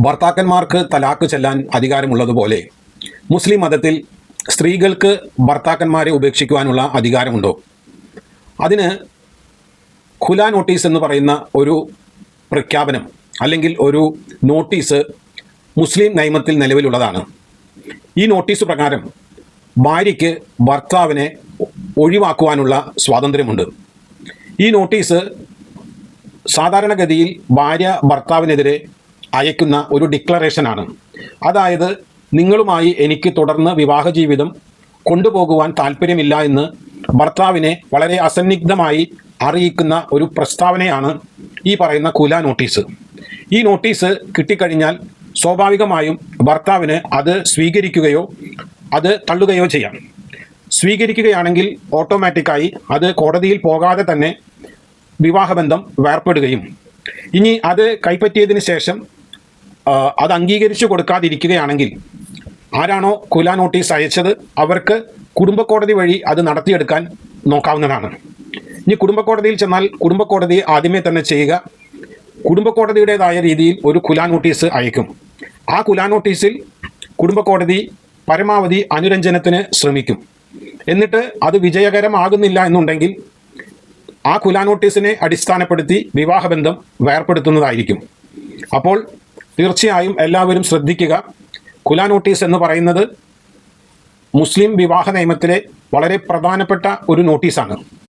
ഭർത്താക്കന്മാർക്ക് തലാക്ക് ചെല്ലാൻ അധികാരമുള്ളതുപോലെ മുസ്ലിം മതത്തിൽ സ്ത്രീകൾക്ക് ഭർത്താക്കന്മാരെ ഉപേക്ഷിക്കുവാനുള്ള അധികാരമുണ്ടോ? അതിന് ഖുലാ നോട്ടീസ് എന്ന് പറയുന്ന ഒരു പ്രഖ്യാപനം അല്ലെങ്കിൽ ഒരു നോട്ടീസ് മുസ്ലിം നിയമത്തിൽ നിലവിലുള്ളതാണ്. ഈ നോട്ടീസ് പ്രകാരം ഭാര്യയ്ക്ക് ഭർത്താവിനെ ഒഴിവാക്കുവാനുള്ള സ്വാതന്ത്ര്യമുണ്ട്. ഈ നോട്ടീസ് സാധാരണഗതിയിൽ ഭാര്യ ഭർത്താവിനെതിരെ അയക്കുന്ന ഒരു ഡിക്ലറേഷനാണ്. അതായത് നിങ്ങളുമായി എനിക്ക് തുടർന്ന് വിവാഹ ജീവിതം കൊണ്ടുപോകുവാൻ താല്പര്യമില്ല എന്ന് ഭർത്താവിനെ വളരെ അസന്നിഗ്ധമായി അറിയിക്കുന്ന ഒരു പ്രസ്താവനയാണ് ഈ പറയുന്ന ഖുലാ നോട്ടീസ്. ഈ നോട്ടീസ് കിട്ടിക്കഴിഞ്ഞാൽ സ്വാഭാവികമായും ഭർത്താവിന് അത് സ്വീകരിക്കുകയോ അത് തള്ളുകയോ ചെയ്യാം. സ്വീകരിക്കുകയാണെങ്കിൽ ഓട്ടോമാറ്റിക്കായി അത് കോടതിയിൽ പോകാതെ തന്നെ വിവാഹബന്ധം വേർപ്പെടുകയും ഇനി അത് കൈപ്പറ്റിയതിന് ശേഷം അത് അംഗീകരിച്ചു കൊടുക്കാതിരിക്കുകയാണെങ്കിൽ ആരാണോ ഖുലാ നോട്ടീസ് അയച്ചത് അവർക്ക് കുടുംബക്കോടതി വഴി അത് നടത്തിയെടുക്കാൻ നോക്കാവുന്നതാണ്. ഇനി കുടുംബക്കോടതിയിൽ ചെന്നാൽ കുടുംബക്കോടതി ആദ്യമേ തന്നെ ചെയ്യുക, കുടുംബക്കോടതിയുടേതായ രീതിയിൽ ഒരു ഖുലാ നോട്ടീസ് അയക്കും. ആ ഖുലാ നോട്ടീസിൽ കുടുംബക്കോടതി പരമാവധി അനുരഞ്ജനത്തിന് ശ്രമിക്കും. എന്നിട്ട് അത് വിജയകരമാകുന്നില്ല എന്നുണ്ടെങ്കിൽ ആ ഖുലാ നോട്ടീസിനെ അടിസ്ഥാനപ്പെടുത്തി വിവാഹബന്ധം വേർപ്പെടുത്തുന്നതായിരിക്കും. അപ്പോൾ തീർച്ചയായും എല്ലാവരും ശ്രദ്ധിക്കുക. ഖുലാ നോട്ടീസ് എന്ന് പറയുന്നത് മുസ്ലിം വിവാഹ നിയമത്തിലെ വളരെ പ്രധാനപ്പെട്ട ഒരു നോട്ടീസാണ്.